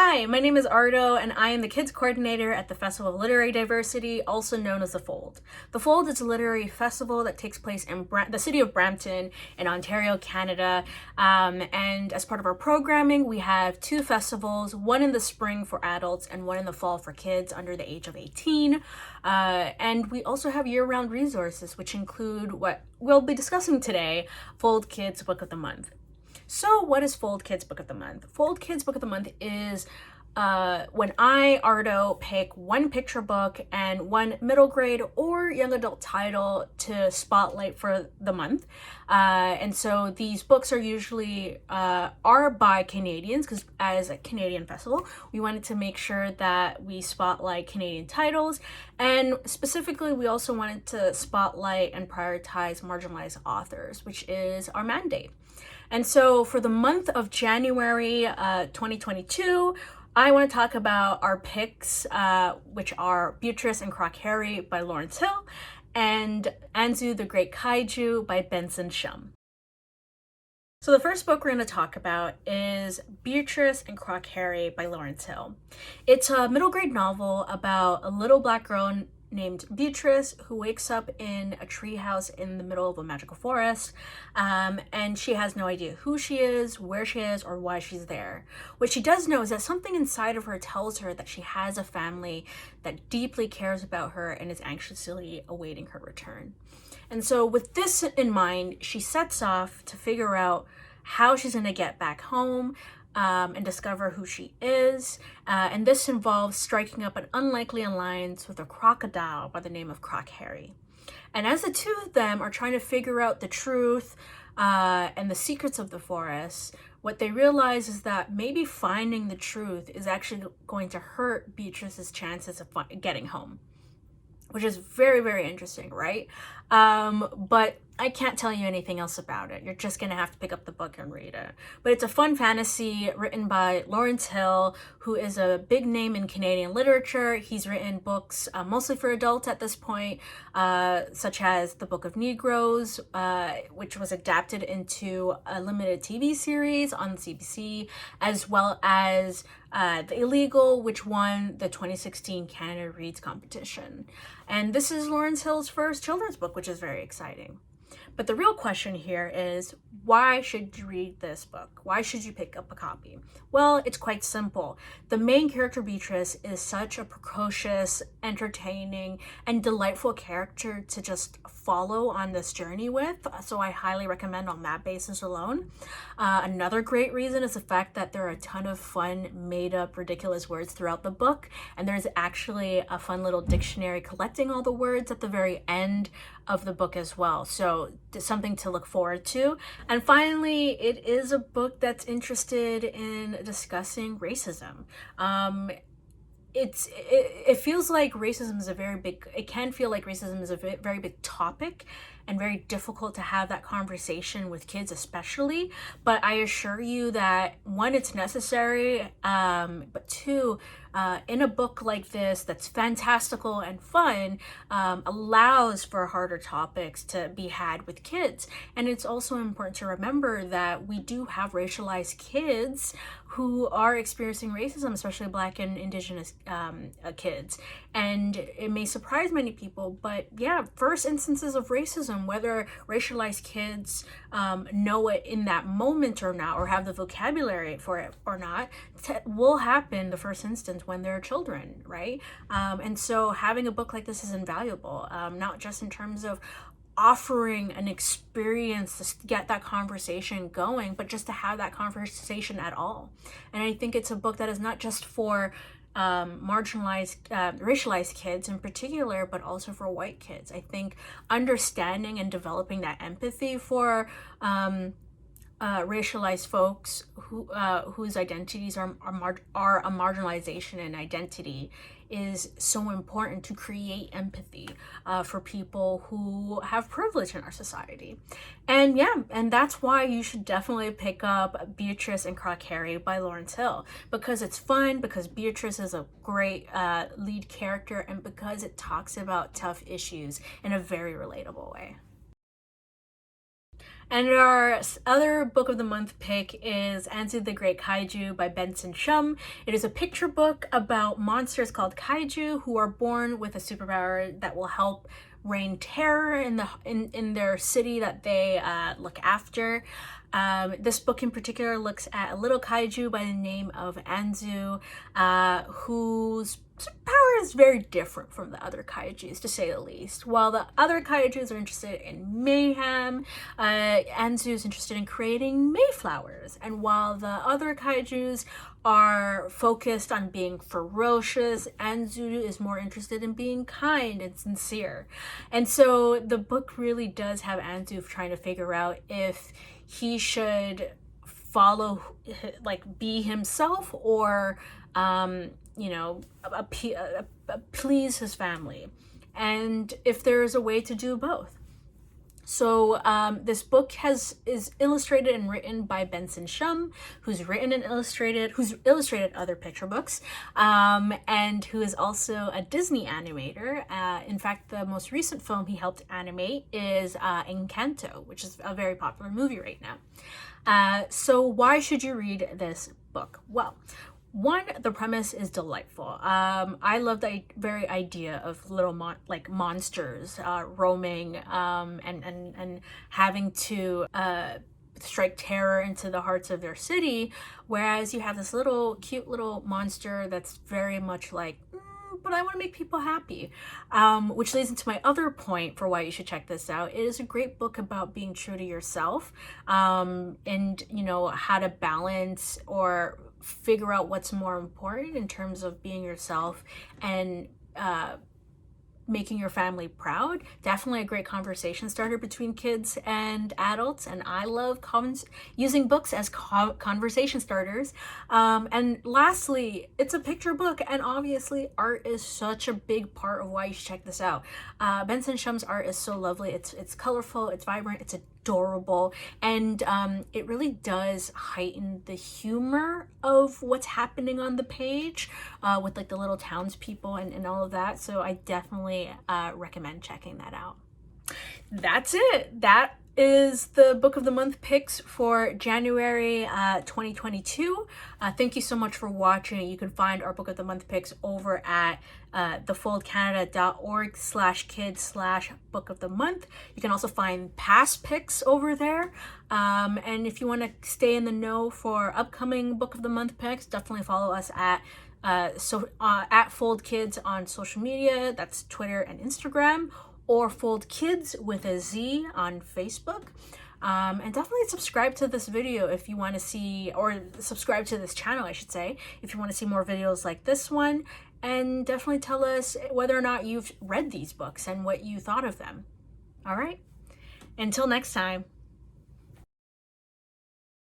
Hi, my name is Ardo, and I am the Kids Coordinator at the Festival of Literary Diversity, also known as The Fold. The Fold is a literary festival that takes place in the city of Brampton in Ontario, Canada. And as part of our programming, we have two festivals, one in the spring for adults and one in the fall for kids under the age of 18. And we also have year-round resources, which include what we'll be discussing today, Fold Kids Book of the Month. So what is Fold Kids Book of the Month? Fold Kids Book of the Month is when I, Ardo, pick one picture book and one middle grade or young adult title to spotlight for the month. And so these books are usually are by Canadians, because as a Canadian festival, we wanted to make sure that we spotlight Canadian titles. And specifically, we also wanted to spotlight and prioritize marginalized authors, which is our mandate. And so for the month of January 2022, I want to talk about our picks, which are Beatrice and Croc Harry by Lawrence Hill and Anzu, the Great Kaiju by Benson Shum. So the first book we're going to talk about is Beatrice and Croc Harry by Lawrence Hill. It's a middle grade novel about a little black girl named Beatrice who wakes up in a treehouse in the middle of a magical forest, and she has no idea who she is, where she is, or why she's there. What she does know is that something inside of her tells her that she has a family that deeply cares about her and is anxiously awaiting her return. And so with this in mind, she sets off to figure out how she's going to get back home, and discover who she is. And this involves striking up an unlikely alliance with a crocodile by the name of Croc Harry. And as the two of them are trying to figure out the truth and the secrets of the forest, what they realize is that maybe finding the truth is actually going to hurt Beatrice's chances of getting home, which is very, very interesting, right? But I can't tell you anything else about it. You're just gonna have to pick up the book and read it. But it's a fun fantasy written by Lawrence Hill, who is a big name in Canadian literature. He's written books mostly for adults at this point, such as The Book of Negroes, which was adapted into a limited TV series on CBC, as well as The Illegal, which won the 2016 Canada Reads competition. And this is Lawrence Hill's first children's book, which is very exciting. But the real question here is, why should you read this book? Why should you pick up a copy? Well, it's quite simple. The main character, Beatrice, is such a precocious, entertaining, and delightful character to just follow on this journey with, so I highly recommend on that basis alone. Another great reason is the fact that there are a ton of fun, made-up, ridiculous words throughout the book, and there's actually a fun little dictionary collecting all the words at the very end of the book as well. So something to look forward to. And finally, it is a book that's interested in discussing racism. It feels like racism is it can feel like racism is a very big topic and very difficult to have that conversation with kids especially, but I assure you that one, it's necessary, but two, in a book like this that's fantastical and fun, allows for harder topics to be had with kids. And it's also important to remember that we do have racialized kids who are experiencing racism, especially Black and Indigenous kids. And it may surprise many people, but yeah, first instances of racism, whether racialized kids know it in that moment or not, or have the vocabulary for it or not, will happen the first instance when they're children, right? And so having a book like this is invaluable, not just in terms of offering an experience to get that conversation going, but just to have that conversation at all. And I think it's a book that is not just for marginalized, racialized kids in particular, but also for white kids. I think understanding and developing that empathy for racialized folks whose identities are a marginalization in identity is so important to create empathy for people who have privilege in our society. And yeah, and that's why you should definitely pick up Beatrice and Croc Harry by Lawrence Hill, because it's fun, because Beatrice is a great lead character, and because it talks about tough issues in a very relatable way. And our other book of the month pick is Anzu the Great Kaiju by Benson Shum. It is a picture book about monsters called Kaiju who are born with a superpower that will help reign terror in their city that they look after. This book in particular looks at a little kaiju by the name of Anzu, whose power is very different from the other kaijus, to say the least. While the other kaijus are interested in mayhem, Anzu is interested in creating mayflowers. And while the other kaijus are focused on being ferocious, Anzu is more interested in being kind and sincere. And so the book really does have Anzu trying to figure out if he should follow, like, be himself, or please his family, and if there is a way to do both. So this book is illustrated and written by Benson Shum, who's illustrated other picture books, and who is also a Disney animator. In fact, the most recent film he helped animate is Encanto, which is a very popular movie right now. So why should you read this book? Well, one, the premise is delightful. I love the very idea of little monsters roaming and having to strike terror into the hearts of their city, whereas you have this cute little monster that's very much like, but I want to make people happy. Which leads into my other point for why you should check this out. It is a great book about being true to yourself, and how to balance or figure out what's more important in terms of being yourself and making your family proud. Definitely a great conversation starter between kids and adults, and I love using books as conversation starters. And lastly, it's a picture book, and obviously art is such a big part of why you should check this out. Benson Shum's art is so lovely. It's colorful, it's vibrant, it's adorable, and it really does heighten the humor of what's happening on the page, with like the little townspeople and all of that. So I definitely recommend checking that out. That's it. That is the book of the month picks for January 2022. Thank you so much for watching. You can find our book of the month picks over at thefoldcanada.org/kids/book of the month. You can also find past picks over there. And if you want to stay in the know for upcoming book of the month picks, definitely follow us at Fold Kids on social media. That's Twitter and Instagram, or Fold Kids with a Z on Facebook. And definitely subscribe to this video if you want to see, or subscribe to this channel, I should say, if you want to see more videos like this one. And definitely tell us whether or not you've read these books and what you thought of them. All right, until next time.